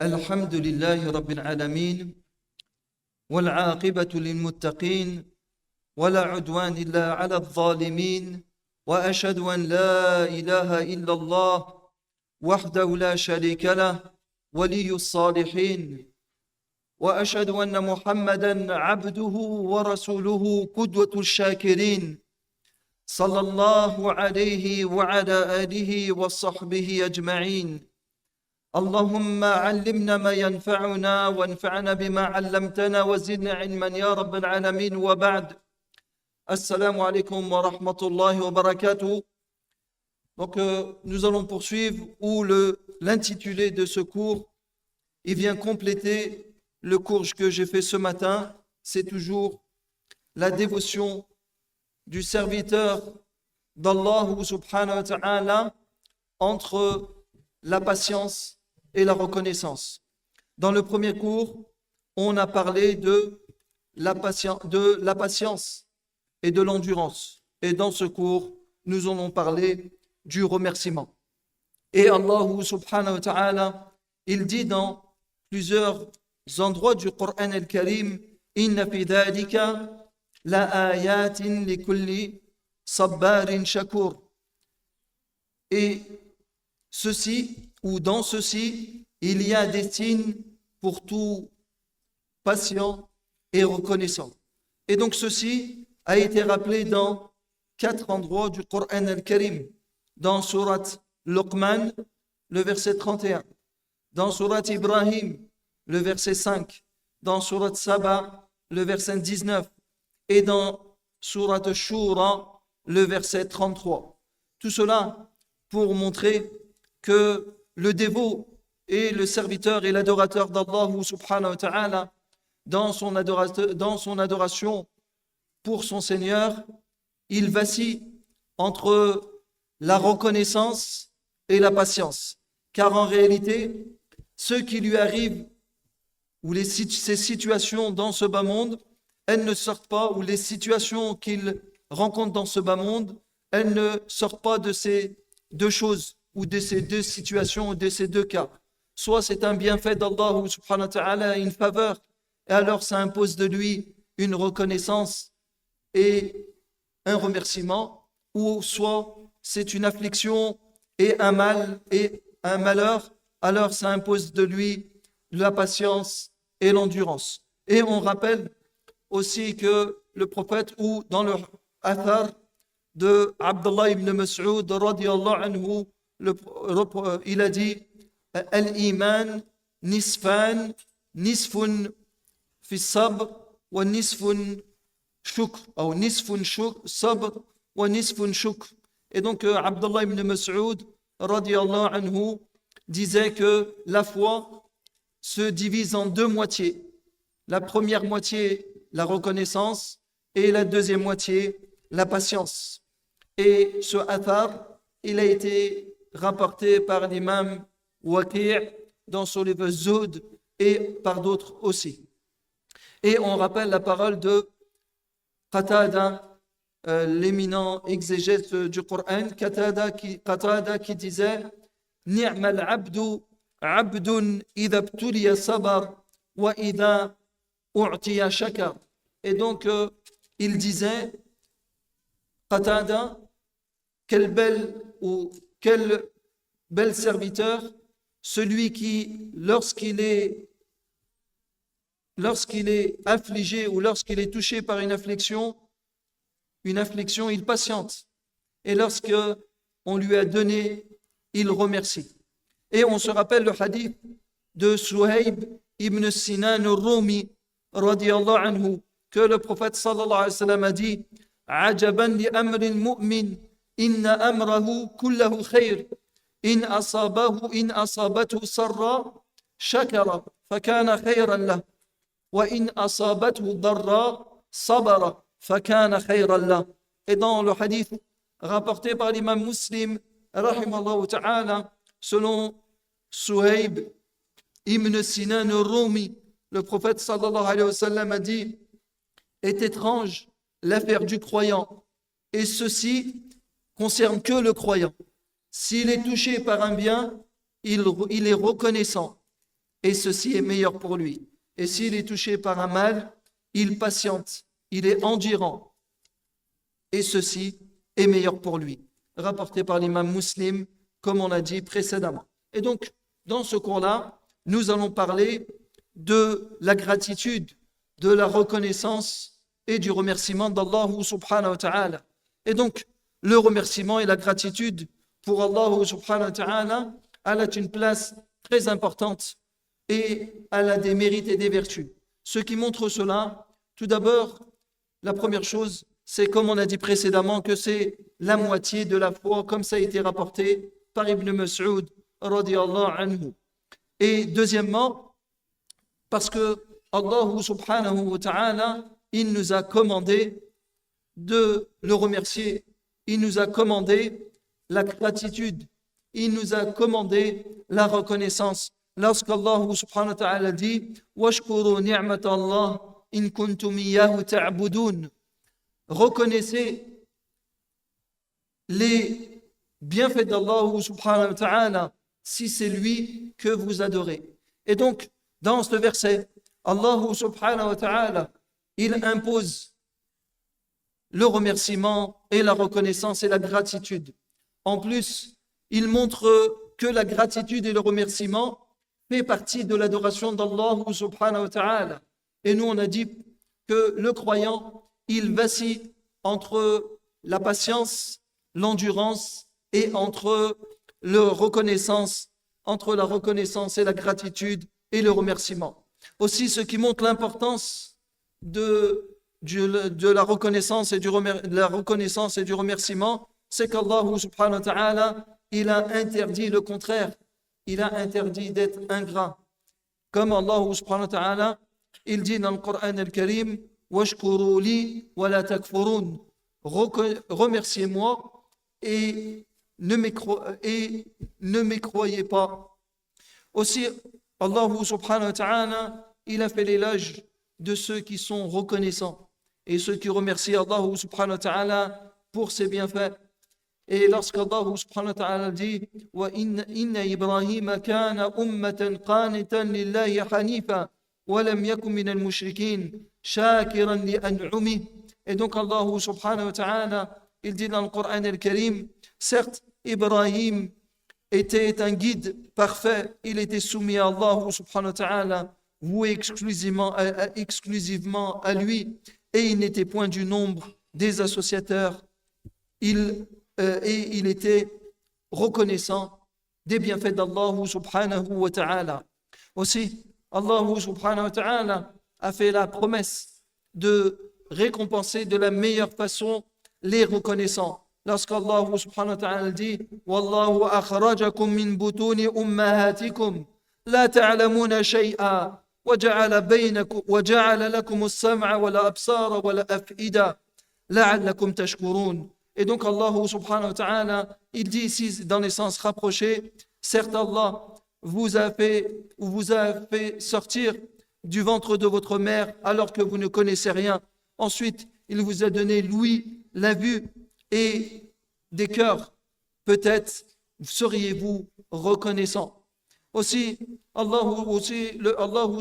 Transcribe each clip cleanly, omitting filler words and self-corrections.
الحمد لله رب العالمين والعاقبة للمتقين ولا عدوان إلا على الظالمين وأشهد أن لا إله إلا الله وحده لا شريك له ولي الصالحين وأشهد أن محمدًا عبده ورسوله قدوة الشاكرين صلى الله عليه وعلى آله وصحبه أجمعين اللهم علمنا ما ينفعنا وانفعنا بما علمتنا وزدنا علما يا رب العالمين وبعد Assalamu alaikum wa rahmatullahi wa barakatuh. Donc nous allons poursuivre où l'intitulé de ce cours il vient compléter le cours que j'ai fait ce matin. C'est toujours la dévotion du serviteur d'Allah subhanahu wa ta'ala entre la patience et la reconnaissance. Dans le premier cours, on a parlé de la patience et de l'endurance. Et dans ce cours, nous allons parler du remerciement. Et Allah subhanahu wa ta'ala, il dit dans plusieurs endroits du Coran al-Karim, Inna fi dhalika la ayatin li kulli sabbarin shakur. Et ceci, ou dans ceci, il y a des signes pour tout patient et reconnaissant. Et donc ceci a été rappelé dans 4 endroits du Coran al-Karim. Dans Surat Luqman, le verset 31. Dans Surat Ibrahim, le verset 5. Dans Surat Saba, le verset 19. Et dans Surat Shura, le verset 33. Tout cela pour montrer que le dévot et le serviteur et l'adorateur d'Allah subhanahu wa ta'ala dans son adoration pour son Seigneur, il vacille entre la reconnaissance et la patience. Car en réalité, ce qui lui arrive, ou ces situations dans ce bas monde, elles ne sortent pas, ou les situations qu'il rencontre dans ce bas monde, elles ne sortent pas de ces deux choses, ou de ces deux situations, ou de ces deux cas. Soit c'est un bienfait d'Allah subhanahu wa ta'ala, une faveur, et alors ça impose de lui une reconnaissance et un remerciement, ou soit c'est une affliction et un mal et un malheur, alors ça impose de lui la patience et l'endurance. Et on rappelle aussi que le prophète, ou dans le athar de Abdullah ibn Mas'ud radiyallahu anhu, il a dit Al-Iman nisfan, nisfun fi sabr wa nisfun shukr, ou nisfun sabr wa nisfun shukr. Et donc Abdullah ibn Mas'ud radiyallahu anhu disait que la foi se divise en 2 moitiés. La première moitié, la reconnaissance, et la deuxième moitié, la patience. Et ce athar, il a été rapporté par l'imam Waqi' dans son livre Zuhd et par d'autres aussi. Et on rappelle la parole de Qatada, l'éminent exégète du Coran, Qatada qui disait Ni'mal abdu abdun idha btuliya sabar wa idha u'tiya shakar. Et donc il disait Qatada, quel bel serviteur, celui qui, lorsqu'il est affligé ou lorsqu'il est touché par une affliction, il patiente. Et lorsque on lui a donné, il remercie. Et on se rappelle le hadith de Suhaib ibn Sinan al-Rumi, radiyallahu anhu, que le prophète sallallahu alayhi wa sallam a dit Ajaban li amri al-mu'min, inna amrahu kullahu khayr, in asabathu sarra, shakara, fakana khayran lah. وَإِنْ أَصَابَتْهُ ضَرًّا صَبَرَ فَكَانَ خَيْرًا لَهُ. Et dans le hadith rapporté par l'imam Muslim, rahimahullah ta'ala, selon Suhaib ibn Sinan al-Rumi, le prophète sallallahu alayhi wa sallam a dit est étrange l'affaire du croyant, et ceci concerne que le croyant. S'il est touché par un bien, il est reconnaissant. et ceci est meilleur pour lui. Et s'il est touché par un mal, il patiente, il est endurant, et ceci est meilleur pour lui. Rapporté par l'imam Muslim, comme on l'a dit précédemment. Et donc, dans ce cours-là, nous allons parler de la gratitude, de la reconnaissance et du remerciement d'Allah subhanahu wa ta'ala. Et donc, le remerciement et la gratitude pour Allah subhanahu wa ta'ala, elle a une place très importante et elle a des mérites et des vertus. Ce qui montre cela, tout d'abord, la première chose, c'est comme on a dit précédemment que c'est la moitié de la foi, comme ça a été rapporté par Ibn Mas'ud radiyallahu anhu. Et deuxièmement, parce que Allah subhanahu wa ta'ala, il nous a commandé de le remercier, il nous a commandé la gratitude, il nous a commandé la reconnaissance. Lorsqu'Allah subhanahu wa ta'ala dit « Washkuru ni'mat Allah in kuntum iyyahu ta'budun » reconnaissez les bienfaits d'Allah subhanahu wa ta'ala si c'est lui que vous adorez. Et donc, dans ce verset, Allah subhanahu wa ta'ala, il impose le remerciement et la reconnaissance et la gratitude. En plus, il montre que la gratitude et le remerciement fait partie de l'adoration d'Allah subhanahu wa ta'ala. Et nous, on a dit que le croyant, il vacille entre la patience, l'endurance et entre la reconnaissance et la gratitude et le remerciement. Aussi, ce qui montre l'importance de la reconnaissance et du remerciement, c'est qu'Allah subhanahu wa ta'ala, il a interdit le contraire. Il a interdit d'être ingrat. Comme Allah subhanahu wa ta'ala, il dit dans le Coran al-Karim, washkuru li wa la takfurun. Remerciez-moi et ne m'écroyez pas. Aussi, Allah subhanahu wa ta'ala, il a fait l'éloge de ceux qui sont reconnaissants et ceux qui remercient Allah subhanahu wa ta'ala pour ses bienfaits. Et lorsqu'Allah subhanahu wa ta'ala dit wa inna Ibrahim kana ummatan qanitan lillahi hanifa wa lam yakun min al-mushrikin shakiran li an'umih. Et donc Allah subhanahu wa ta'ala, il dit dans le Coran al-Karim, certes Ibrahim était un guide parfait, il était soumis à Allah subhanahu wa ta'ala, voué exclusivement à lui, et il n'était point du nombre des associateurs. Et il était reconnaissant des bienfaits d'Allah subhanahu wa ta'ala. Aussi, Allah subhanahu wa ta'ala a fait la promesse de récompenser de la meilleure façon les reconnaissants. Lorsqu'Allah subhanahu wa ta'ala dit Wallahu akhrajakum min butuni ummahatikum la ta'lamuna shay'a وجعل لكم السمع والأبصار والأفئدة لعلكم تشكرون. Et donc Allah subhanahu wa ta'ala, il dit ici dans les sens rapprochés, certes Allah vous a fait sortir du ventre de votre mère alors que vous ne connaissez rien. Ensuite, il vous a donné l'ouïe, la vue et des cœurs. Peut-être seriez-vous reconnaissant. Aussi, Allah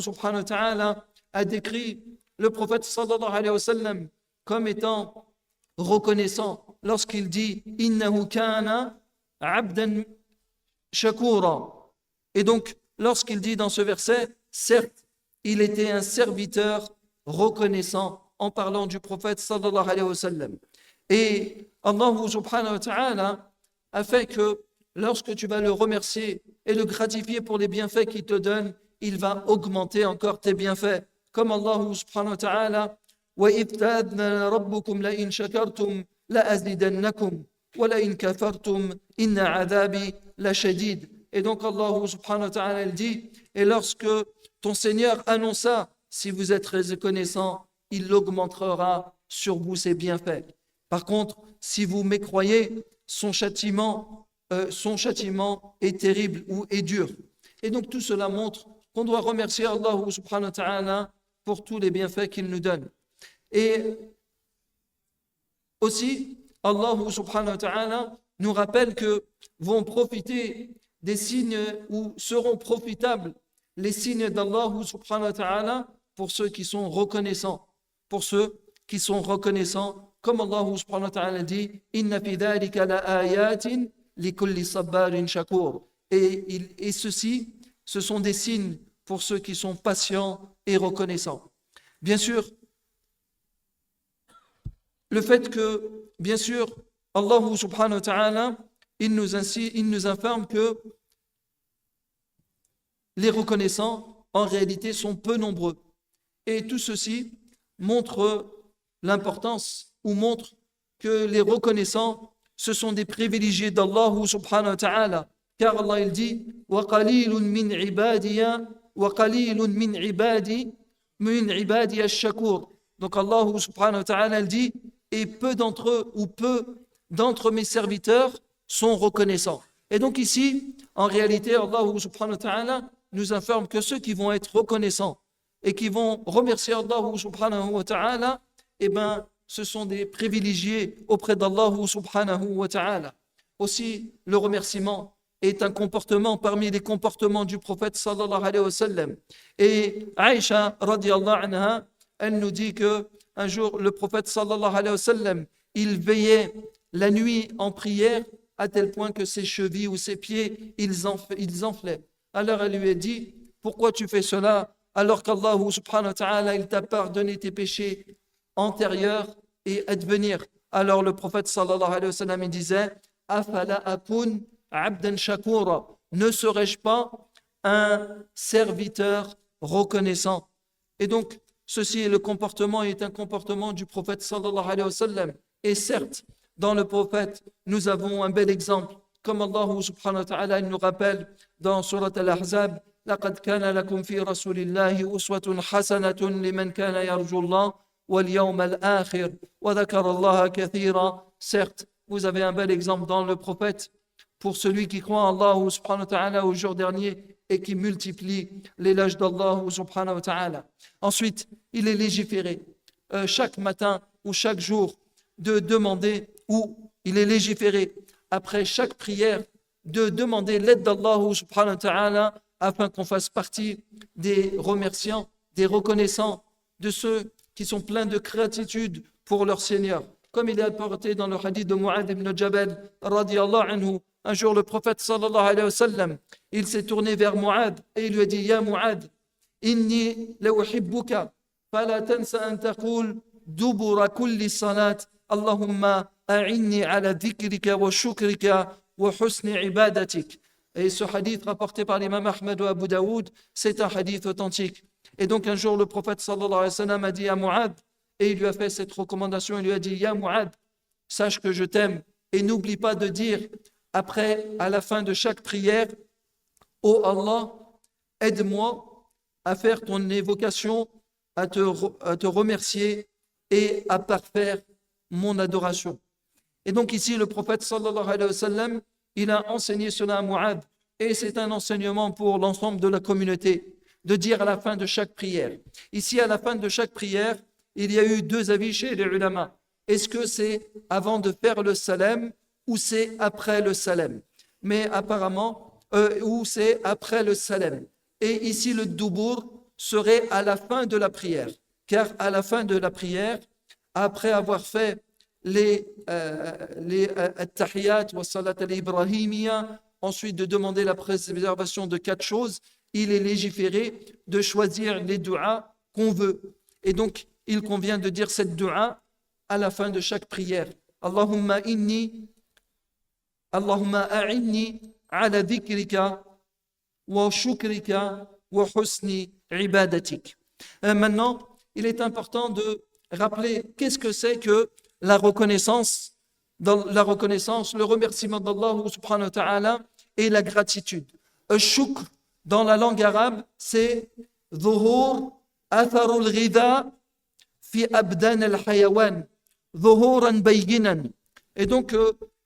subhanahu wa ta'ala a décrit le prophète sallallahu alayhi wa sallam comme étant reconnaissant lorsqu'il dit innahu kana abdan shakura. Et donc, lorsqu'il dit dans ce verset, certes, il était un serviteur reconnaissant en parlant du prophète sallallahu alayhi wa sallam. Et Allah subhanahu wa ta'ala a fait que lorsque tu vas le remercier et le gratifier pour les bienfaits qu'il te donne, il va augmenter encore tes bienfaits. Comme Allah subhanahu wa ta'ala وَإِذْ تَأَذَّنَ رَبُّكُمْ لَئِنْ شَكَرْتُمْ لَأَزِيدَنَّكُمْ وَلَئِنْ كَفَرْتُمْ إِنَّ عَذَابِي لَشَدِيدٌ. Et donc Allah subhanahu wa ta'ala il dit, et lorsque ton Seigneur annonça, si vous êtes reconnaissant, il augmentera sur vous ses bienfaits. Par contre, si vous mécroyez, son châtiment est terrible ou est dur. Et donc tout cela montre qu'on doit remercier Allah subhanahu wa ta'ala pour tous les bienfaits qu'il nous donne. Et aussi, Allah subhanahu wa ta'ala nous rappelle que vont profiter des signes ou seront profitables les signes d'Allah subhanahu wa ta'ala pour ceux qui sont reconnaissants. Pour ceux qui sont reconnaissants, comme Allah subhanahu wa ta'ala dit, Inna fi dhalika la ayatin li kulli sabbarin shakur. Et ceci, ce sont des signes pour ceux qui sont patients et reconnaissants. Bien sûr, le fait que, bien sûr, Allah subhanahu wa ta'ala, il nous informe que les reconnaissants, en réalité, sont peu nombreux. Et tout ceci montre l'importance ou montre que les reconnaissants, ce sont des privilégiés d'Allah subhanahu wa ta'ala. Car Allah il dit وَقَلِيلٌ مِّنْ عِبَادِيَ وَقَلِيلٌ مِّنْ عِبَادِيَ الشَّكُورِ. Donc Allah subhanahu wa ta'ala il dit et peu d'entre eux ou peu d'entre mes serviteurs sont reconnaissants. Et donc ici, en réalité, Allah subhanahu wa ta'ala nous informe que ceux qui vont être reconnaissants et qui vont remercier Allah subhanahu wa ta'ala, eh bien, ce sont des privilégiés auprès d'Allah subhanahu wa ta'ala. Aussi, le remerciement est un comportement parmi les comportements du prophète sallallahu alayhi wa sallam. Et Aïcha, radiallahu anha, elle nous dit que un jour, le prophète sallallahu alayhi wa sallam, il veillait la nuit en prière à tel point que ses chevilles ou ses pieds, ils enflaient. Alors elle lui a dit, pourquoi tu fais cela alors qu'Allah subhanahu wa ta'ala, il t'a pardonné tes péchés antérieurs et à devenir. Alors le prophète sallallahu alayhi wa sallam, il disait, afala akun abdan shakura, ne serais-je pas un serviteur reconnaissant? Et donc, ceci est le comportement, est un comportement du prophète sallallahu alayhi wa sallam. Et certes, dans le prophète, nous avons un bel exemple, comme Allah subhanahu wa ta'ala il nous rappelle dans Surat Al-Ahzab, لقد كان لكم في رسول الله أسوة حسنة لمن كان يرجو الله واليوم الآخر وذكر الله كثيرا. Certes, vous avez un bel exemple dans le prophète pour celui qui croit en Allah subhanahu wa ta'ala au jour dernier et qui multiplie l'éloge d'Allah subhanahu wa ta'ala. Ensuite, il est légiféré chaque matin ou chaque jour de demander, ou il est légiféré après chaque prière de demander l'aide d'Allah subhanahu wa ta'ala afin qu'on fasse partie des remerciants, des reconnaissants, de ceux qui sont pleins de gratitude pour leur Seigneur. Comme il est apporté dans le hadith de Mu'adh ibn Jabal, radiyallahu anhu, un jour le prophète sallallahu alayhi wa sallam, il s'est tourné vers Mu'adh et il lui a dit, Ya Mu'adh, inni la uhibbuka, fala tansa an taqul dubura kulli salat, Allahumma a'inni ala dhikrika wa shukrika wa husni ibadatik. Et ce hadith rapporté par l'imam Ahmed ou Abu Daoud, c'est un hadith authentique. Et donc un jour le prophète sallallahu alayhi wa sallam a dit à Mu'adh, et il lui a fait cette recommandation, il lui a dit, Ya Mu'adh, sache que je t'aime, et n'oublie pas de dire, après, à la fin de chaque prière, ô Allah, aide-moi à faire ton évocation, à te remercier et à parfaire mon adoration. Et donc ici, le prophète sallallahu alayhi wa sallam, il a enseigné cela à Mu'adh, et c'est un enseignement pour l'ensemble de la communauté, de dire à la fin de chaque prière. Ici, à la fin de chaque prière, il y a eu deux avis chez les ulama. Est-ce que c'est avant de faire le salam ou c'est après le salam? Mais apparemment, ou c'est après le salam. Et ici, le doubour serait à la fin de la prière. Car à la fin de la prière, après avoir fait les at-tahiyat wa salat al-ibrahimiyya, ensuite de demander la préservation de 4 choses, il est légiféré de choisir les du'as qu'on veut. Et donc, il convient de dire cette du'a à la fin de chaque prière. Allahumma a'inni ala dhikrika wa shukrika wa husni ibadatik. Maintenant, il est important de rappeler qu'est-ce que c'est que la reconnaissance, le remerciement d'Allah subhanahu wa ta'ala et la gratitude. Shukr, dans la langue arabe, c'est dhuhur atharul ghidha fi abdan al-hayawan, dhuhuran bayyinan. Et donc,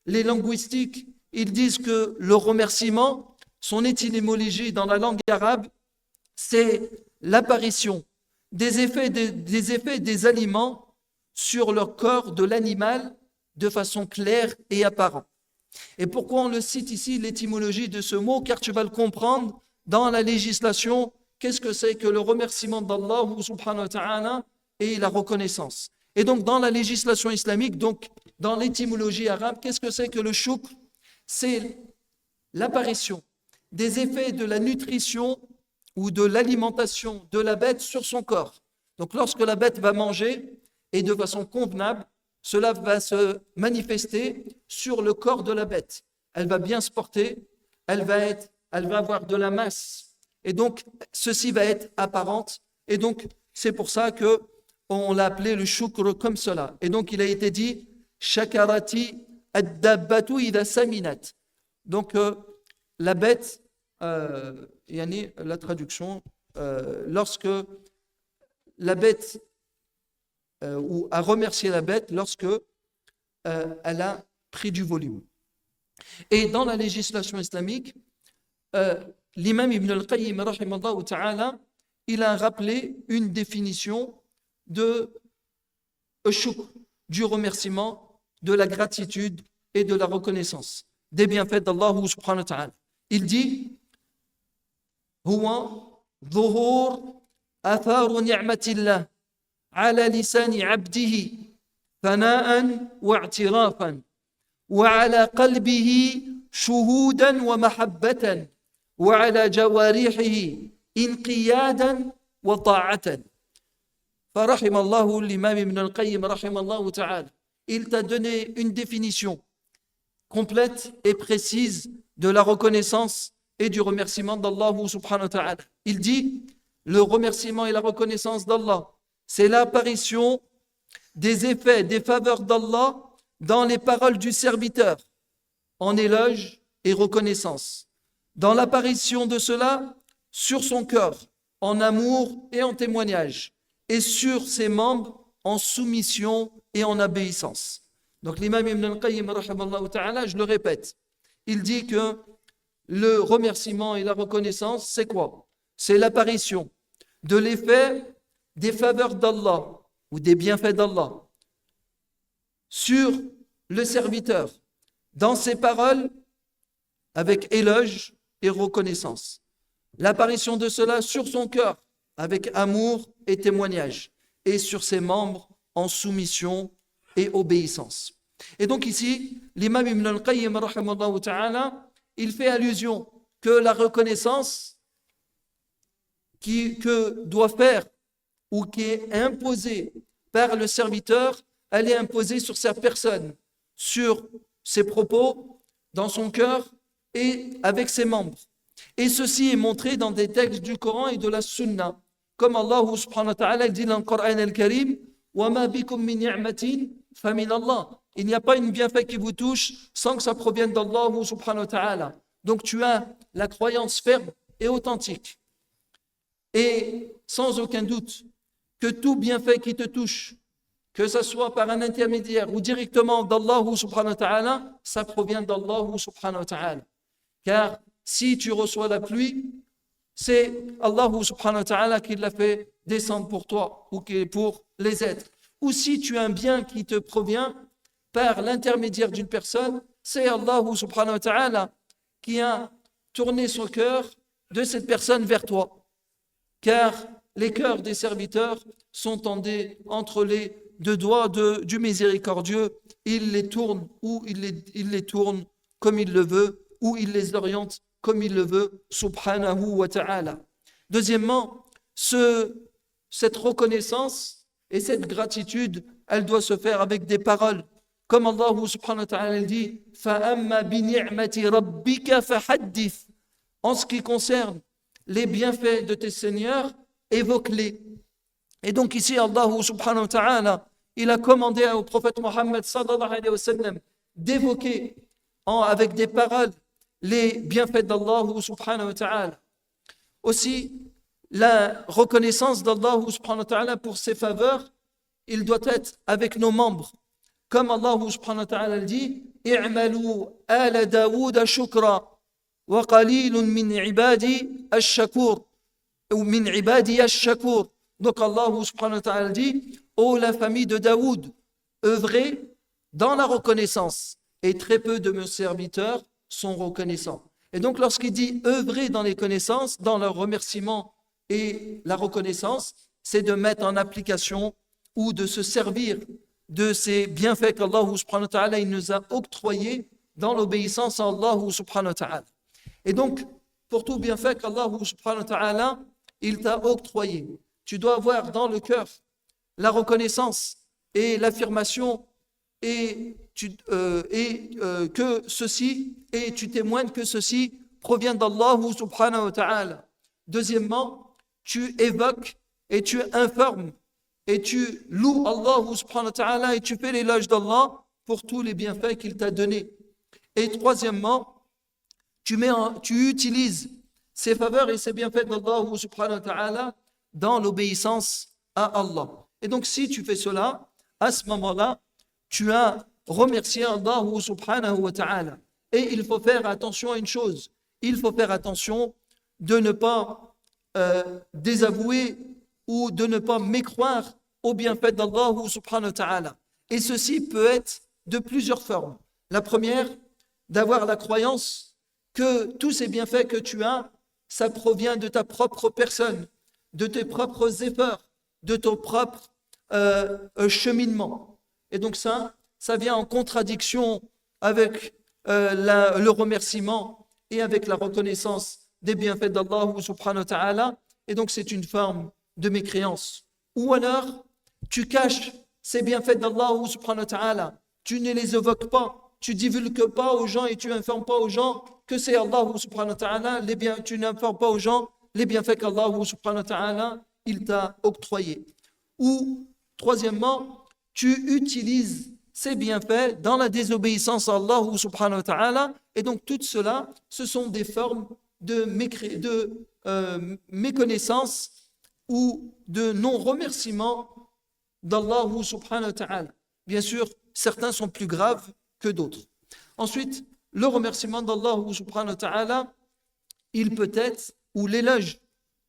les linguistiques, ils disent que le remerciement, son étymologie dans la langue arabe, c'est l'apparition des effets des aliments sur le corps de l'animal de façon claire et apparente. Et pourquoi on le cite ici, l'étymologie de ce mot? Car tu vas le comprendre dans la législation qu'est-ce que c'est que le remerciement d'Allah subhanahu wa ta'ala et la reconnaissance. Et donc, dans la législation islamique, donc dans l'étymologie arabe, qu'est-ce que c'est que le shukr? C'est l'apparition des effets de la nutrition ou de l'alimentation de la bête sur son corps. Donc, lorsque la bête va manger, et de façon convenable, cela va se manifester sur le corps de la bête. Elle va bien se porter, elle va avoir de la masse, et donc ceci va être apparente, et donc c'est pour ça que on l'a appelé le shukr comme cela. Et donc il a été dit shakarati ad-dabbatu idha saminat. Donc la bête, la traduction, lorsque la bête ou à remercier la bête lorsque elle a pris du volume. Et dans la législation islamique, l'imam Ibn al-Qayyim, rahimallahu ta'ala, il a rappelé une définition de shukr, du remerciement, de la gratitude et de la reconnaissance des bienfaits d'Allah subhanahu wa ta'ala. Il dit huwa dhuhur atharu ni'matillah على لسان عبده ثناء واعترافا وعلى قلبه شهودا ومحبة وعلى جوارحه انقيادا وطاعة. فرحم الله الإمام ابن القيم رحمه الله تعالى. Il t'a donné une définition complète et précise de la reconnaissance et du remerciement d'Allah subhanahu wa ta'ala. Il dit le remerciement et la reconnaissance d'Allah, c'est l'apparition des effets, des faveurs d'Allah dans les paroles du serviteur, en éloge et reconnaissance. Dans l'apparition de cela sur son cœur, en amour et en témoignage, et sur ses membres en soumission et en obéissance. Donc l'imam Ibn al-Qayyim, je le répète, il dit que le remerciement et la reconnaissance, c'est quoi? C'est l'apparition de l'effet des faveurs d'Allah ou des bienfaits d'Allah sur le serviteur, dans ses paroles avec éloge et reconnaissance. L'apparition de cela sur son cœur avec amour et témoignage, et sur ses membres en soumission et obéissance. Et donc ici, l'imam Ibn al-Qayyim, rahimahullah ta'ala, il fait allusion que la reconnaissance que doit faire ou qui est imposée par le serviteur, elle est imposée sur sa personne, sur ses propos, dans son cœur et avec ses membres. Et ceci est montré dans des textes du Coran et de la Sunna. Comme Allah subhanahu wa ta'ala dit dans le Coran al-Karim, وَمَا بِكُم مِّن نِعْمَةٍ فَمِنَ اللَّهِ. Il n'y a pas une bienfait qui vous touche sans que ça provienne d'Allah subhanahu wa ta'ala. Donc tu as la croyance ferme et authentique. Et sans aucun doute, que tout bienfait qui te touche, que ce soit par un intermédiaire ou directement d'Allah subhanahu wa ta'ala, ça provient d'Allah subhanahu wa ta'ala. Car si tu reçois la pluie, c'est Allah subhanahu wa ta'ala qui l'a fait descendre pour toi ou pour les êtres. Ou si tu as un bien qui te provient par l'intermédiaire d'une personne, c'est Allah subhanahu wa ta'ala qui a tourné son cœur de cette personne vers toi. Car les cœurs des serviteurs sont entre les deux doigts du miséricordieux. Il les tourne ou il les tourne comme il le veut, ou il les oriente comme il le veut, subhanahu wa ta'ala. Deuxièmement, cette reconnaissance et cette gratitude, elle doit se faire avec des paroles. Comme Allah subhanahu wa ta'ala dit, فَأَمَّا بِنِعْمَةِ رَبِّكَ فَحَدِّثْ. En ce qui concerne les bienfaits de tes seigneurs, évoque-les. Et donc ici, Allah subhanahu wa ta'ala, il a commandé au prophète Mohammed sallallahu alayhi wa sallam d'évoquer avec des paroles les bienfaits d'Allah subhanahu wa ta'ala. Aussi, la reconnaissance d'Allah subhanahu wa ta'ala pour ses faveurs, il doit être avec nos membres. Comme Allah subhanahu wa ta'ala dit, i'malu ala Daoud shukra wa qalilun min ibadi ash-shakur ou min ibadi ash-shakur. Donc Allah subhanahu wa ta'ala dit, ô la famille de Daoud, œuvrez dans la reconnaissance, et très peu de mes serviteurs sont reconnaissants. Et donc lorsqu'il dit œuvrer dans les connaissances, dans leur remerciement Et la reconnaissance, c'est de mettre en application ou de se servir de ces bienfaits qu'Allah subhanahu wa ta'ala il nous a octroyés dans l'obéissance à Allah subhanahu wa ta'ala. Et donc, pour tout bienfait qu'Allah subhanahu wa ta'ala il t'a octroyé, tu dois avoir dans le cœur la reconnaissance et l'affirmation que ceci, et tu témoignes que ceci provient d'Allah subhanahu wa ta'ala. Deuxièmement, tu évoques et tu informes et tu loues Allah subhanahu wa ta'ala et tu fais l'éloge d'Allah pour tous les bienfaits qu'il t'a donnés. Et troisièmement, tu utilises ces faveurs et ces bienfaits d'Allah subhanahu wa ta'ala dans l'obéissance à Allah. Et donc si tu fais cela, à ce moment-là, tu as remercié Allah subhanahu wa ta'ala. Et il faut faire attention à une chose, il faut faire attention de ne pas désavouer ou de ne pas mécroire au bienfait d'Allah subhanahu wa ta'ala. Et ceci peut être de plusieurs formes. La première, d'avoir la croyance que tous ces bienfaits que tu as, ça provient de ta propre personne, de tes propres efforts, de ton propre cheminement. Et donc ça vient en contradiction avec le remerciement et avec la reconnaissance des bienfaits d'Allah subhanahu wa ta'ala. Et donc c'est une forme de mécréance. Ou alors, tu caches ces bienfaits d'Allah subhanahu wa ta'ala. Tu ne les évoques pas, tu ne divulgues pas aux gens et tu n'informes pas aux gens que c'est Allah subhanahu wa ta'ala. Tu n'informes pas aux gens les bienfaits qu'Allah subhanahu wa ta'ala il t'a octroyés. Ou, troisièmement, tu utilises ces bienfaits dans la désobéissance à Allah subhanahu wa ta'ala. Et donc, tout cela, ce sont des formes de méconnaissance ou de non-remerciement d'Allah subhanahu wa ta'ala. Bien sûr, certains sont plus graves que d'autres. Ensuite, le remerciement d'Allah subhanahu wa ta'ala, il peut être, ou l'éloge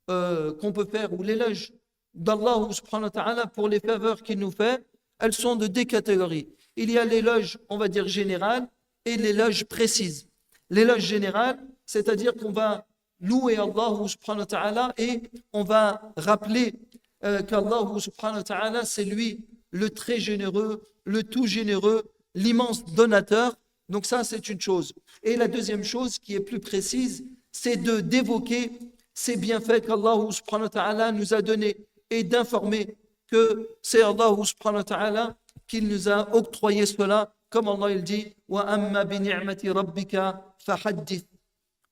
qu'on peut faire, ou l'éloge d'Allah subhanahu wa ta'ala pour les faveurs qu'il nous fait, elles sont de deux catégories. Il y a l'éloge, on va dire général, et l'éloge précise. L'éloge général, c'est-à-dire qu'on va louer Allah subhanahu wa ta'ala et on va rappeler qu'Allah subhanahu wa ta'ala, c'est lui le très généreux, le tout généreux, l'immense donateur. Donc ça, c'est une chose. Et la deuxième chose qui est plus précise, c'est d'évoquer ces bienfaits qu'Allah subhanahu wa ta'ala nous a donnés et d'informer que c'est Allah subhanahu wa ta'ala qui nous a octroyé cela, comme Allah il dit وَأَمَّا بِنِعْمَةِ رَبِّكَ فَحَدِّثْ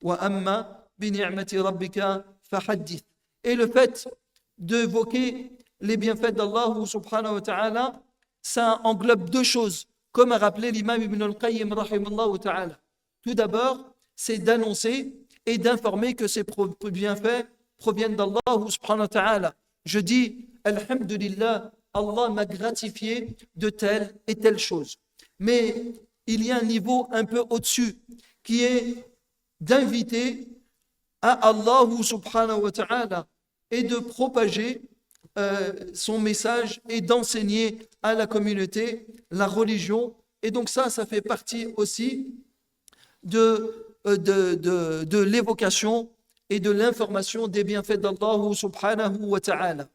وَأَمَّا بِنِعْمَةِ رَبِّكَ فَحَدِّثْ. Et le fait d'évoquer les bienfaits d'Allah subhanahu wa ta'ala, ça englobe deux choses, comme a rappelé l'imam Ibn al-Qayyim rahimahullah ta'ala. Tout d'abord, c'est d'annoncer et d'informer que ces bienfaits proviennent d'Allah subhanahu wa ta'ala. Je dis, Alhamdulillah, Allah m'a gratifié de telle et telle chose. Mais il y a un niveau un peu au-dessus, qui est d'inviter à Allah subhanahu wa ta'ala et de propager son message et d'enseigner à la communauté la religion. Et donc ça fait partie aussi de l'évocation et de l'information des bienfaits d'Allah subhanahu wa ta'ala.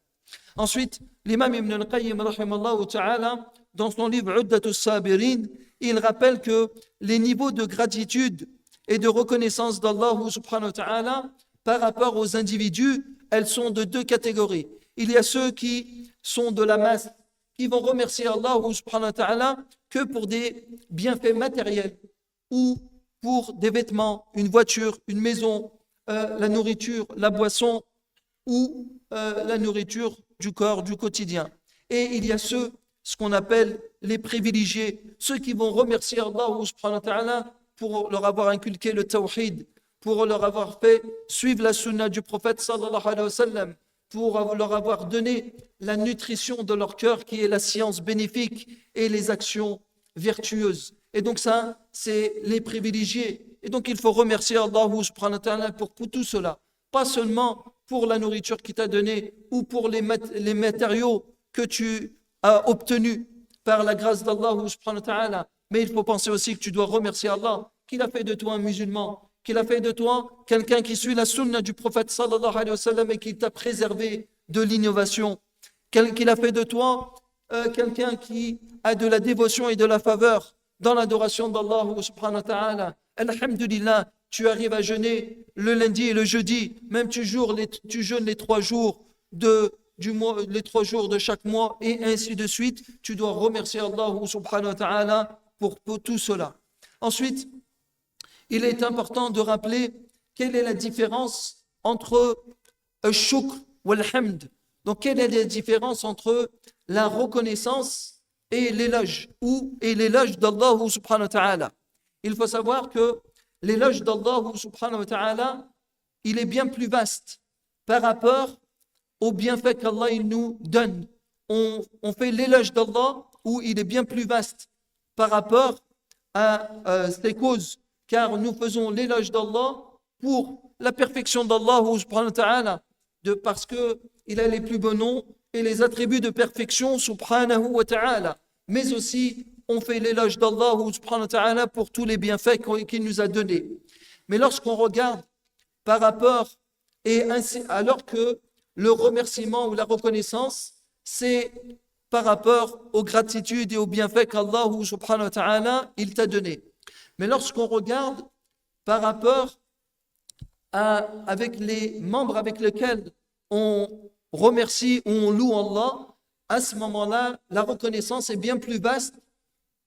Ensuite, l'imam Ibn al-Qayyim rahimahullah ta'ala, dans son livre Uddat al-Sabirin, il rappelle que les niveaux de gratitude et de reconnaissance d'Allah subhanahu wa ta'ala par rapport aux individus, elles sont de deux catégories. Il y a ceux qui sont de la masse, qui vont remercier Allah subhanahu wa ta'ala que pour des bienfaits matériels ou pour des vêtements, une voiture, une maison, la nourriture, la boisson ou la nourriture du corps, du quotidien. Et il y a ce qu'on appelle les privilégiés, ceux qui vont remercier Allah subhanahu wa ta'ala pour leur avoir inculqué le tawhid, pour leur avoir fait suivre la sunna du prophète sallallahu alayhi wa sallam, pour leur avoir donné la nutrition de leur cœur qui est la science bénéfique et les actions vertueuses. Et donc ça, c'est les privilégiés. Et donc il faut remercier Allah subhanahu wa ta'ala pour tout cela. Pas seulement pour la nourriture qu'il t'a donnée ou pour les matériaux que tu as obtenus par la grâce d'Allah subhanahu wa ta'ala. Mais il faut penser aussi que tu dois remercier Allah, qu'il a fait de toi un musulman, qu'il a fait de toi quelqu'un qui suit la sunna du prophète sallallahu alayhi wa sallam et qui t'a préservé de l'innovation, qu'il a fait de toi quelqu'un qui a de la dévotion et de la faveur dans l'adoration d'Allah subhanahu wa ta'ala. Alhamdulillah, tu arrives à jeûner le lundi et le jeudi, même tu jeûnes les 3 jours du mois, les 3 jours de chaque mois, et ainsi de suite. Tu dois remercier Allah subhanahu wa ta'ala pour tout cela. Ensuite, il est important de rappeler quelle est la différence entre al-shukr ou al-hamd. Donc, quelle est la différence entre la reconnaissance et l'éloge, et l'éloge d'Allah subhanahu wa ta'ala. Il faut savoir que l'éloge d'Allah subhanahu wa ta'ala, il est bien plus vaste par rapport aux bienfaits qu'Allah il nous donne. On fait l'éloge d'Allah où il est bien plus vaste par rapport à ces causes, car nous faisons l'éloge d'Allah pour la perfection d'Allah subhanahu wa ta'ala, parce qu'il a les plus beaux noms et les attributs de perfection subhanahu wa ta'ala. Mais aussi, on fait l'éloge d'Allah subhanahu wa ta'ala pour tous les bienfaits qu'il nous a donnés. Mais lorsqu'on regarde par rapport, alors que le remerciement ou la reconnaissance, c'est par rapport aux gratitudes et aux bienfaits qu'Allah subhanahu wa ta'ala il t'a donné. Mais lorsqu'on regarde par rapport avec les membres avec lesquels on remercie ou on loue Allah, à ce moment-là, la reconnaissance est bien plus vaste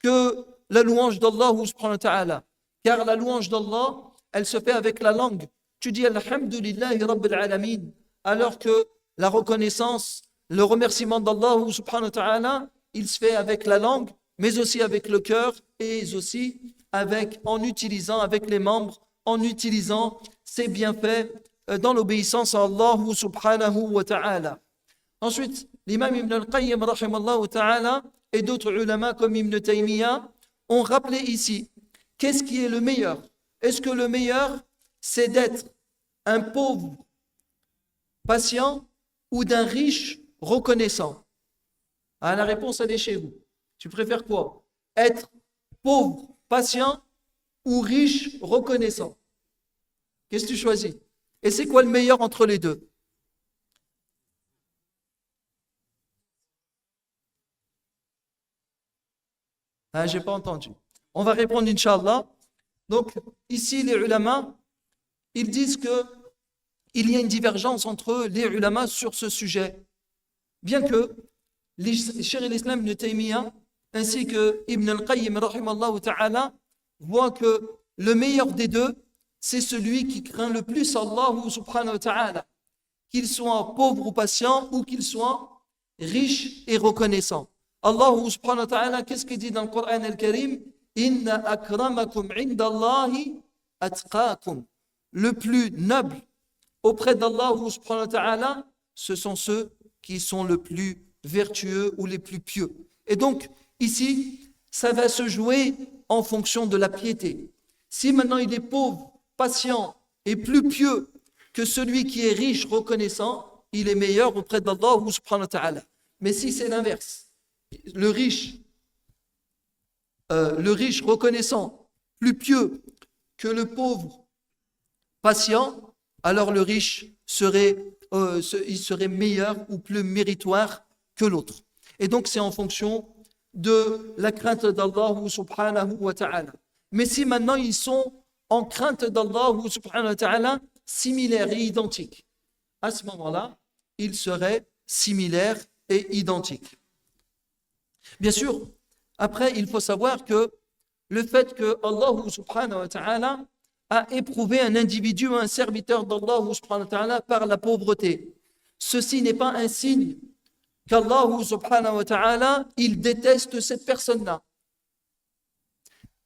que la louange d'Allah subhanahu wa ta'ala. Car la louange d'Allah, elle se fait avec la langue. Tu dis Alhamdulillahi Rabbil Alamin, alors que la reconnaissance, le remerciement d'Allah subhanahu wa ta'ala, il se fait avec la langue, mais aussi avec le cœur et aussi en utilisant avec les membres, en utilisant ses bienfaits dans l'obéissance à Allah subhanahu wa ta'ala. Ensuite, l'imam Ibn al-Qayyim rahimallahu ta'ala et d'autres ulama comme Ibn Taymiyyah ont rappelé ici, qu'est-ce qui est le meilleur? Est-ce que le meilleur, c'est d'être un pauvre patient ou d'un riche reconnaissant? La réponse, elle est chez vous. Tu préfères quoi? Être pauvre patient ou riche reconnaissant? Qu'est-ce que tu choisis? Et c'est quoi le meilleur entre les deux? J'ai pas entendu. On va répondre, Inch'Allah. Donc, ici, les ulama, ils disent qu'il y a une divergence entre les ulama sur ce sujet. Bien que Cheikh l'Islam Ibn Taymiyyah ainsi que Ibn al-Qayyim rahimallahu ta'ala voient que le meilleur des deux, c'est celui qui craint le plus Allah subhanahu wa ta'ala, qu'il soit pauvre ou patient ou qu'il soit riche et reconnaissant. Allah subhanahu wa ta'ala, qu'est-ce qu'il dit dans le Coran al-Karim? Inna akramakum indallahi atqakum. Le plus noble auprès d'Allah subhanahu wa ta'ala, ce sont ceux qui sont le plus vertueux ou les plus pieux. Et donc, ici, ça va se jouer en fonction de la piété. Si maintenant il est pauvre, patient et plus pieux que celui qui est riche, reconnaissant, il est meilleur auprès d'Allah subhanahu wa ta'ala. Mais si c'est l'inverse, le riche reconnaissant, plus pieux que le pauvre patient, alors le riche il serait meilleur ou plus méritoire que l'autre. Et donc c'est en fonction de la crainte d'Allah subhanahu wa ta'ala. Mais si maintenant ils sont en crainte d'Allah subhanahu wa ta'ala similaires et identiques, à ce moment-là, ils seraient similaires et identiques. Bien sûr, après, il faut savoir que le fait que Allah subhanahu wa ta'ala a éprouvé un individu, un serviteur d'Allah subhanahu wa ta'ala par la pauvreté, ceci n'est pas un signe qu'Allah subhanahu wa ta'ala, il déteste cette personne-là.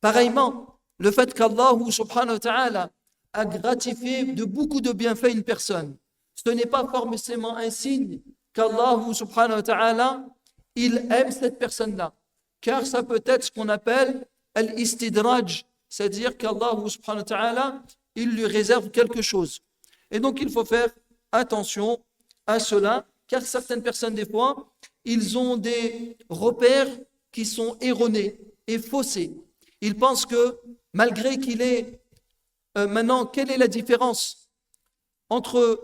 Pareillement, le fait qu'Allah subhanahu wa ta'ala a gratifié de beaucoup de bienfaits une personne, ce n'est pas forcément un signe qu'Allah subhanahu wa ta'ala, il aime cette personne-là. Car ça peut être ce qu'on appelle al-istidraj, c'est-à-dire qu'Allah subhanahu wa ta'ala, il lui réserve quelque chose. Et donc il faut faire attention à cela, car certaines personnes, des fois, ils ont des repères qui sont erronés et faussés. Ils pensent que malgré qu'il ait Maintenant, quelle est la différence entre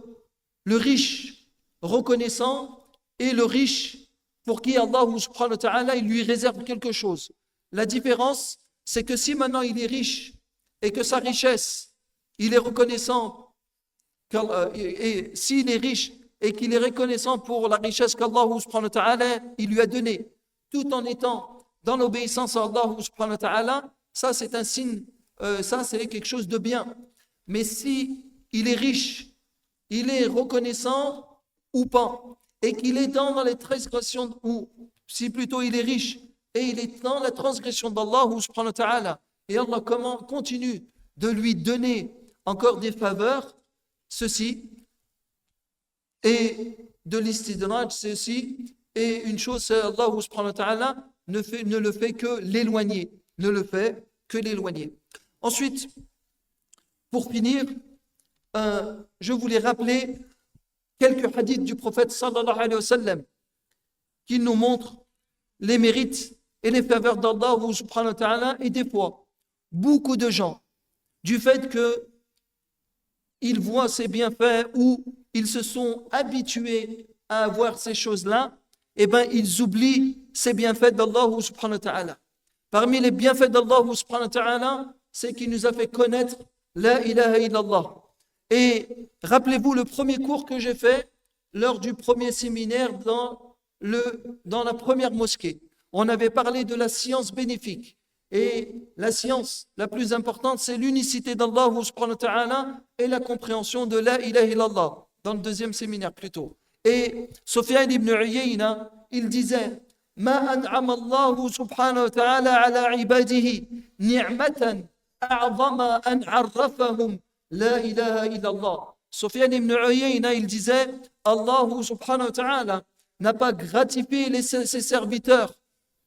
le riche reconnaissant et le riche pour qui Allah subhanahu wa ta'ala, il lui réserve quelque chose? La différence, c'est que si maintenant il est riche et que sa richesse, il est reconnaissant, et s'il est riche et qu'il est reconnaissant pour la richesse qu'Allah subhanahu wa ta'ala, il lui a donnée, tout en étant dans l'obéissance à Allah subhanahu wa ta'ala, ça c'est un signe, ça c'est quelque chose de bien. Mais si il est riche, il est reconnaissant ou pas, et qu'il est dans les transgressions, ou si plutôt il est riche, et il est dans la transgression d'Allah subhanahu wa ta'ala, et Allah continue de lui donner encore des faveurs, ceci, et de l'istidraj, ceci, et une chose, c'est Allah subhanahu wa ta'ala ne le fait que l'éloigner, ne le fait que l'éloigner. Ensuite, pour finir, je voulais rappeler quelques hadiths du prophète sallallahu alayhi wa sallam qui nous montrent les mérites et les faveurs d'Allah subhanahu wa ta'ala, et des fois, beaucoup de gens, du fait qu'ils voient ces bienfaits ou ils se sont habitués à avoir ces choses-là, eh bien, ils oublient ces bienfaits d'Allah subhanahu wa ta'ala. Parmi les bienfaits d'Allah subhanahu wa ta'ala, c'est qu'il nous a fait connaître la ilaha illallah. Et rappelez-vous le premier cours que j'ai fait lors du premier séminaire dans la première mosquée. On avait parlé de la science bénéfique. Et la science la plus importante, c'est l'unicité d'Allah subhanahu wa ta'ala et la compréhension de la ilaha illallah, dans le deuxième séminaire plutôt. Et Sufyan ibn Uyayna, il disait Ma an'ama Allah subhanahu wa ta'ala ala ibadihi ni'matan a'zama an 'arrafahum la ilaha illallah. Sufyan ibn Uyayna, il disait Allah subhanahu wa ta'ala n'a pas gratifié ses serviteurs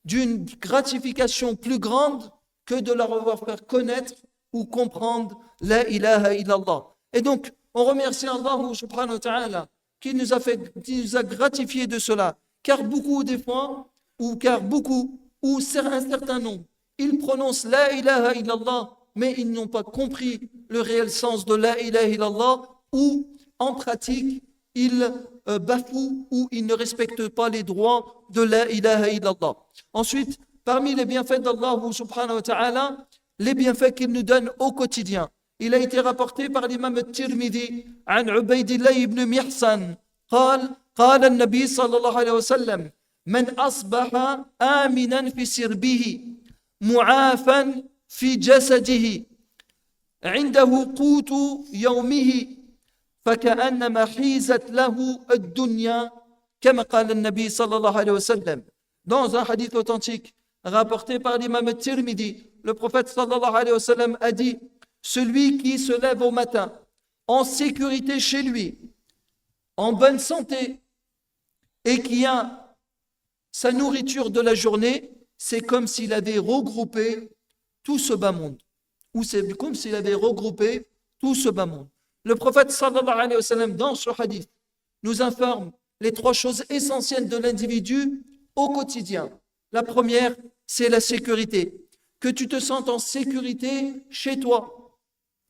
d'une gratification plus grande que de leur avoir fait connaître ou comprendre la ilaha illallah. Et donc, on remercie Allah subhanahu wa ta'ala qui nous a gratifié de cela. Car beaucoup des fois, ou un certain nombre, ils prononcent la ilaha illallah, mais ils n'ont pas compris le réel sens de la ilaha illallah, ou en pratique, ils bafouent ou ils ne respectent pas les droits de la ilaha illallah. Ensuite, parmi les bienfaits d'Allah subhanahu wa ta'ala, les bienfaits qu'il nous donne au quotidien. Il a été rapporté par l'imam al-Tirmidhi عن عبيد الله بن محصن قال النبي صلى الله عليه وسلم من أصبح آمنا في سربه معافا في جسده عنده قوت يومه فكأنما حيزت له الدنيا كما قال النبي صلى الله عليه وسلم. Dans un hadith authentique rapporté par l'imam al-Tirmidhi, le prophète sallallahu alayhi wa sallam a dit: celui qui se lève au matin en sécurité chez lui, en bonne santé, et qui a sa nourriture de la journée, c'est comme s'il avait regroupé tout ce bas monde. Ou c'est comme s'il avait regroupé tout ce bas monde. Le prophète sallallahu alayhi wa sallam, dans ce hadith, nous informe les trois choses essentielles de l'individu au quotidien. La première, c'est la sécurité. Que tu te sentes en sécurité chez toi,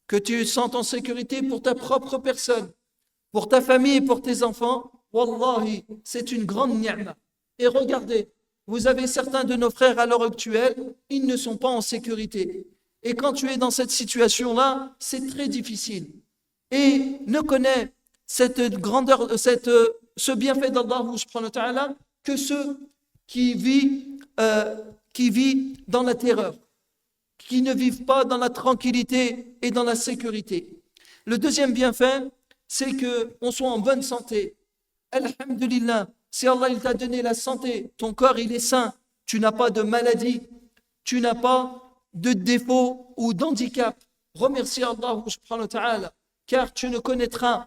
que tu te sentes en sécurité pour ta propre personne, pour ta famille et pour tes enfants. Wallahi, c'est une grande ni'ma. Et regardez, vous avez certains de nos frères à l'heure actuelle, ils ne sont pas en sécurité. Et quand tu es dans cette situation-là, c'est très difficile. Et ne connais cette grandeur, ce bienfait d'Allah subhanahu wa ta'ala que ceux qui vivent dans la terreur, qui ne vivent pas dans la tranquillité et dans la sécurité. Le deuxième bienfait, c'est qu'on soit en bonne santé. Alhamdulillah, si Allah il t'a donné la santé, ton corps il est sain, tu n'as pas de maladie, tu n'as pas de défaut ou d'handicap. Remercie Allah subhanahu wa ta'ala, car tu ne connaîtras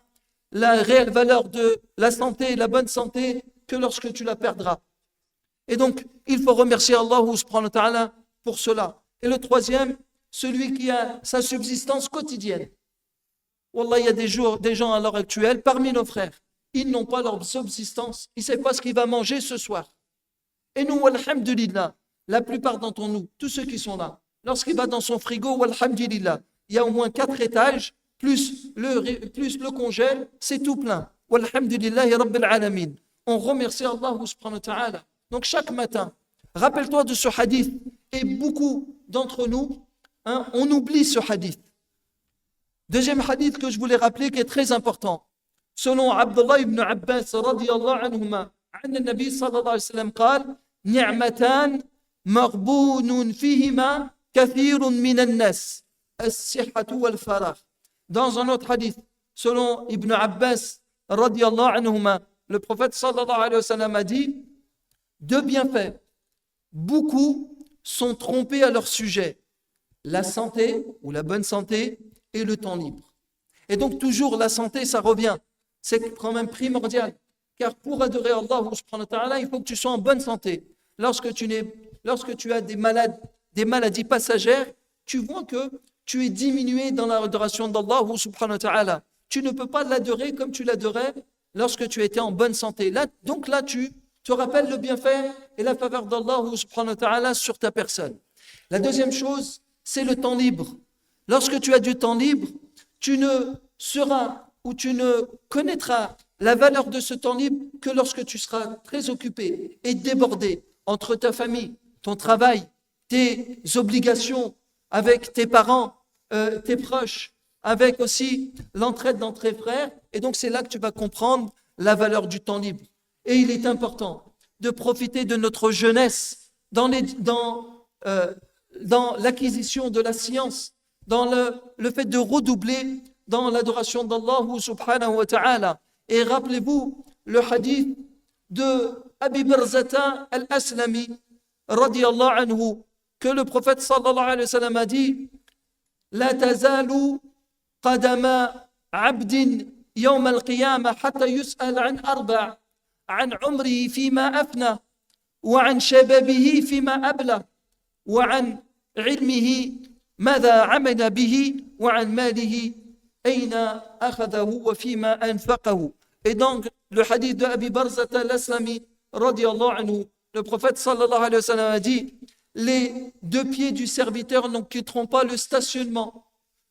la réelle valeur de la santé et la bonne santé que lorsque tu la perdras. Et donc, il faut remercier Allah subhanahu wa ta'ala pour cela. Et le troisième, celui qui a sa subsistance quotidienne. Wallah, il y a des gens à l'heure actuelle, parmi nos frères, ils n'ont pas leur subsistance, ils ne savent pas ce qu'il va manger ce soir. Et nous, alhamdulillah, la plupart d'entre nous, tous ceux qui sont là, lorsqu'il va dans son frigo, alhamdulillah, il y a au moins 4 étages, plus le congèle, c'est tout plein. Walhamdulillahi Rabbil Alamin. On remercie Allah subhanahu wa ta'ala. Donc chaque matin, rappelle-toi de ce hadith. Et beaucoup d'entre nous, on oublie ce hadith. Deuxième hadith que je voulais rappeler qui est très important. Selon Abdullah ibn Abbas radiyallahu anhuma, عن النبي صلى الله عليه وسلم قال نعمتان مغبون فيهما كثير من الناس الصحة والفراغ. Dans un autre hadith, selon Ibn Abbas radiyallahu anhuma, le prophète sallallahu alayhi wa sallam a dit deux bienfaits. Beaucoup sont trompés à leur sujet, la santé ou la bonne santé et le temps libre. Et donc toujours la santé, ça revient. C'est quand même primordial. Car pour adorer Allah subhanahu wa ta'ala, il faut que tu sois en bonne santé. Lorsque tu as des maladies passagères, tu vois que tu es diminué dans l'adoration d'Allah subhanahu wa ta'ala. Tu ne peux pas l'adorer comme tu l'adorais lorsque tu étais en bonne santé. Donc là, tu te rappelles le bienfait et la faveur d'Allah subhanahu wa ta'ala sur ta personne. La deuxième chose, c'est le temps libre. Lorsque tu as du temps libre, tu ne seras ou tu ne connaîtras la valeur de ce temps libre que lorsque tu seras très occupé et débordé entre ta famille, ton travail, tes obligations avec tes parents, tes proches, avec aussi l'entraide dans tes frères. Et donc c'est là que tu vas comprendre la valeur du temps libre. Et il est important de profiter de notre jeunesse dans l'acquisition de la science, dans le fait de redoubler dans l'adoration d'Allah subhanahu wa ta'ala. Et rappelez-vous le hadith de Abi Barzata al-Aslami radiyallahu anhu, que le prophète sallallahu alayhi wa sallam a dit La tazalu qadama abdin yawm al-qiyamah hatta yus'al an arba' an umrihi fima afna wa an shababihi fima abla wa an ilmihi ماذا عمل به وعن ماله أين أخذه وفيما أنفقه. Et donc le hadith de Abi Barzata al-Aslami radiyallahu anhu, le prophète sallallahu alayhi wa sallam a dit les deux pieds du serviteur ne quitteront pas le stationnement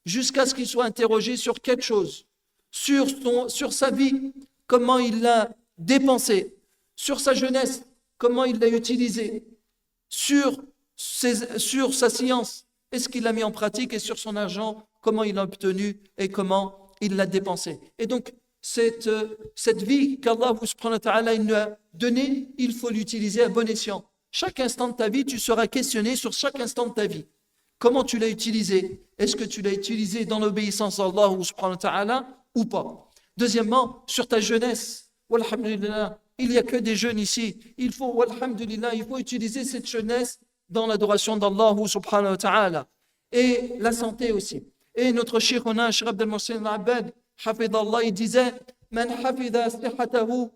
jusqu'à ce qu'il soit interrogé sur quelque chose, sur sa vie, comment il l'a dépensé, sur sa jeunesse, comment il l'a utilisé, sur sa science, est-ce qu'il l'a mis en pratique, et sur son argent, comment il l'a obtenu et comment il l'a dépensé. Et donc, cette vie qu'Allah subhanahu wa ta'ala nous a donnée, il faut l'utiliser à bon escient. Chaque instant de ta vie, tu seras questionné sur chaque instant de ta vie. Comment tu l'as utilisé? Est-ce que tu l'as utilisé dans l'obéissance à Allah subhanahu wa ta'ala ou pas? Deuxièmement, sur ta jeunesse. Walhamdulillah, il n'y a que des jeunes ici. Il faut utiliser cette jeunesse dans l'adoration d'Allah subhanahu wa ta'ala. Et la santé aussi. Et notre sheikhuna, Cheikh Abdel Mohsen al-Abbad, hafidallah, il disait Man hafidha sihatahu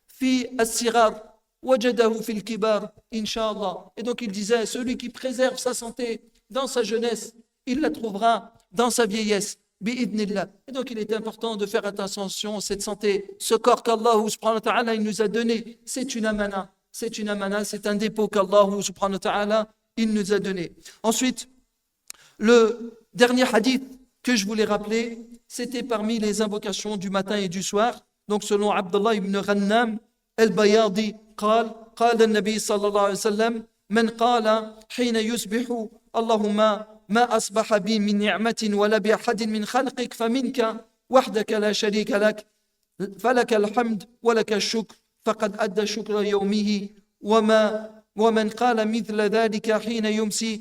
fi as-sighar wajadahu fi al-kibar, inshallah. Et donc il disait celui qui préserve sa santé dans sa jeunesse, il la trouvera dans sa vieillesse. Bi'idnillah. Et donc il est important de faire attention à cette santé. Ce corps qu'Allah subhanahu wa ta'ala il nous a donné, c'est une amana. C'est un dépôt qu'Allah subhanahu wa ta'ala il nous a donné. Ensuite, le dernier hadith que je voulais rappeler, c'était parmi les invocations du matin et du soir. Donc selon Abdullah ibn Ghannam al-Bayadi, قال النبي صلى الله عليه وسلم من قال حين يصبح اللهم ما أصبح بي من نعمة ولا بأحد من خلقك فمنك وحدك لا شريك لك فلك الحمد ولك الشكر فقد أدى شكر يومه ومن قال مثل ذلك حين يمسي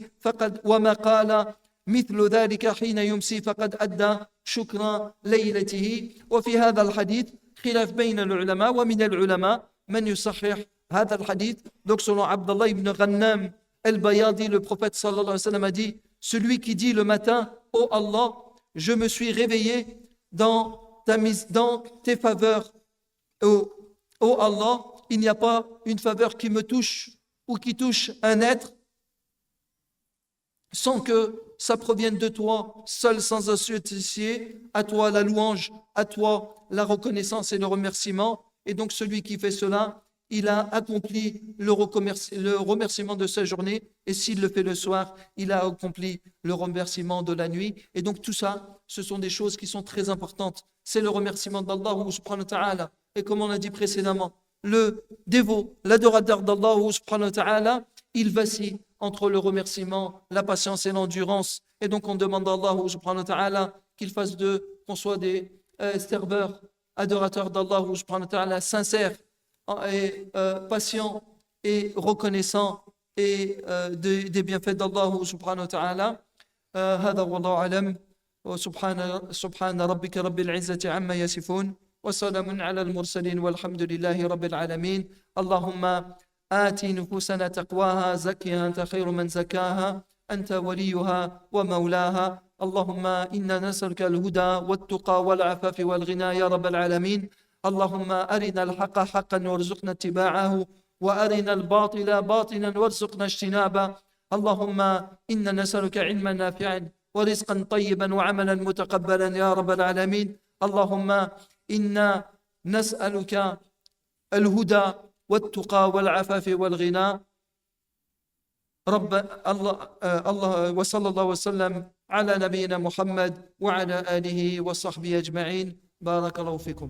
فقد أدى شكر ليلته. وفي هذا الحديث خلاف بين العلماء ومن العلماء من يصحح هذا الحديث. Donc selon Abdullah ibn Ghannam al-Bayadi, le prophète sallallahu alayhi wa sallam a dit celui qui dit le matin ô Allah, je me suis réveillé dans tes faveurs. Ô Allah, il n'y a pas une faveur qui me touche ou qui touche un être sans que ça provienne de toi, seul sans associé, à toi la louange, à toi la reconnaissance et le remerciement. Et donc celui qui fait cela, il a accompli le remerciement de sa journée, et s'il le fait le soir, il a accompli le remerciement de la nuit. Et donc tout ça, ce sont des choses qui sont très importantes. C'est le remerciement d'Allah subhanahu wa ta'ala. Et comme on l'a dit précédemment, le dévot, l'adorateur d'Allah subhanahu wa ta'ala, il vacille entre le remerciement, la patience et l'endurance. Et donc on demande à Allah subhanahu wa ta'ala qu'on soit des serveurs, adorateurs d'Allah subhanahu wa ta'ala, sincères et patients et reconnaissants et des bienfaits d'Allah subhanahu wa ta'ala. هذا والله أعلم سبحان ربك رب العزة عما يصفون وسلام على المرسلين والحمد لله رب العالمين. اللهم آت نفوسنا تقواها زكها أنت خير من زكاها أنت وليها ومولاها. اللهم إنا نسألك الهدى والتقى والعفاف والغنى يا رب العالمين. اللهم أرنا الحق حقا وارزقنا اتباعه وأرنا الباطل باطلا وارزقنا اجتنابه. اللهم إنا نسألك علما نافعا ورزقا طيبا وعملا متقبلا يا رب العالمين. اللهم إنا نسألك الهدى والتقى والعفاف والغنى. رب الله وصلى الله وسلم على نبينا محمد وعلى آله وصحبه أجمعين. بارك الله فيكم.